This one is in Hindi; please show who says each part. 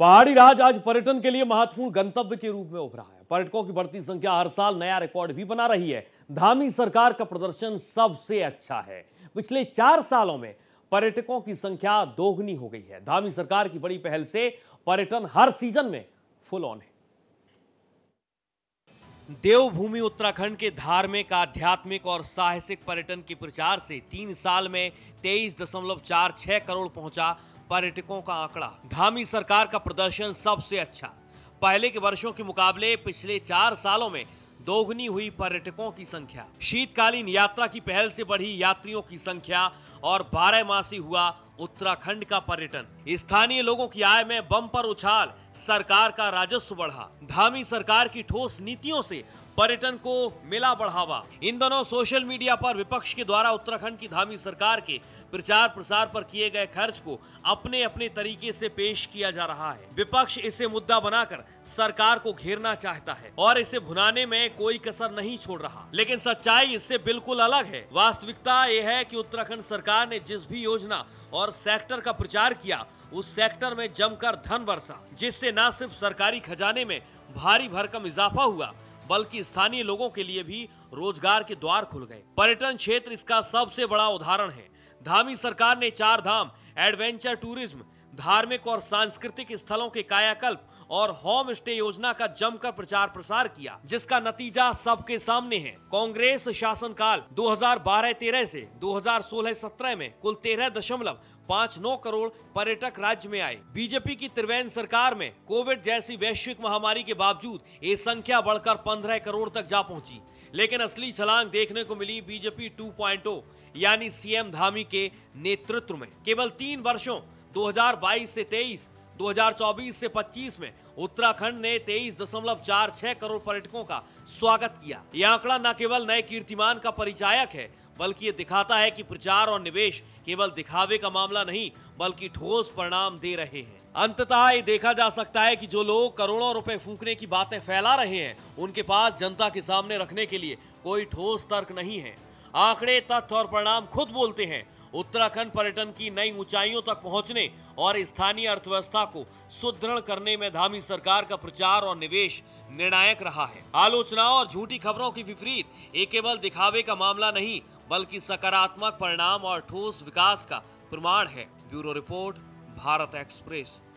Speaker 1: पहाड़ी राज आज पर्यटन के लिए महत्वपूर्ण गंतव्य के रूप में उभरा है। पर्यटकों की बढ़ती संख्या हर साल नया रिकॉर्ड भी बना रही है। धामी सरकार का प्रदर्शन सबसे अच्छा है। पिछले 4 सालों में पर्यटकों की संख्या दोगुनी हो गई है। धामी सरकार की बड़ी पहल से पर्यटन हर सीजन में फुल ऑन है।
Speaker 2: देवभूमि उत्तराखंड के धार्मिक, आध्यात्मिक और साहसिक पर्यटन के प्रचार से 3 साल में 23.46 करोड़ पहुंचा पर्यटकों का आंकड़ा। धामी सरकार का प्रदर्शन सबसे अच्छा। पहले के वर्षों के मुकाबले पिछले 4 सालों में दोगुनी हुई पर्यटकों की संख्या। शीतकालीन यात्रा की पहल से बढ़ी यात्रियों की संख्या और 12 मासी हुआ उत्तराखंड का पर्यटन। स्थानीय लोगों की आय में बम्पर उछाल, सरकार का राजस्व बढ़ा। धामी सरकार की ठोस नीतियों से पर्यटन को मिला बढ़ावा। इन दोनों सोशल मीडिया पर विपक्ष के द्वारा उत्तराखंड की धामी सरकार के प्रचार प्रसार पर किए गए खर्च को अपने अपने तरीके से पेश किया जा रहा है। विपक्ष इसे मुद्दा बनाकर सरकार को घेरना चाहता है और इसे भुनाने में कोई कसर नहीं छोड़ रहा, लेकिन सच्चाई इससे बिल्कुल अलग है। वास्तविकता यह है कि उत्तराखंड सरकार ने जिस भी योजना और सेक्टर का प्रचार किया, उस सेक्टर में जमकर धन बरसा, जिससे न सिर्फ सरकारी खजाने में भारी भरकम इजाफा हुआ, बल्कि स्थानीय लोगों के लिए भी रोजगार के द्वार खुल गए। पर्यटन क्षेत्र इसका सबसे बड़ा उदाहरण है। धामी सरकार ने 4 धाम, एडवेंचर टूरिज्म, धार्मिक और सांस्कृतिक स्थलों के कायाकल्प और होम स्टे योजना का जमकर प्रचार प्रसार किया, जिसका नतीजा सबके सामने है। कांग्रेस शासनकाल 2012-13 से 2016-17 में कुल 13.59 करोड़ पर्यटक राज्य में आए। बीजेपी की त्रिवेंद्र सरकार में कोविड जैसी वैश्विक महामारी के बावजूद ये संख्या बढ़कर 15 करोड़ तक जा पहुंची। लेकिन असली छलांग देखने को मिली बीजेपी 2.0 यानी सीएम धामी के नेतृत्व में। केवल 3 वर्षों 2022 से 23, 2024 से 25 में उत्तराखंड ने 23.46 करोड़ पर्यटकों का स्वागत किया। यह आंकड़ा न केवल नए कीर्तिमान का परिचायक है, बल्कि ये दिखाता है कि प्रचार और निवेश केवल दिखावे का मामला नहीं, बल्कि ठोस परिणाम दे रहे हैं। अंततः ये देखा जा सकता है कि जो लोग करोड़ों रुपए फूंकने की बातें फैला रहे हैं, उनके पास जनता के सामने रखने के लिए कोई ठोस तर्क नहीं है। आंकड़े, तथ्य और परिणाम खुद बोलते हैं। उत्तराखंड पर्यटन की नई ऊंचाइयों तक पहुंचने और स्थानीय अर्थव्यवस्था को सुदृढ़ करने में धामी सरकार का प्रचार और निवेश निर्णायक रहा है। आलोचनाओं और झूठी खबरों के विपरीत ये केवल दिखावे का मामला नहीं, बल्कि सकारात्मक परिणाम और ठोस विकास का प्रमाण है। Bureau report, Bharat express.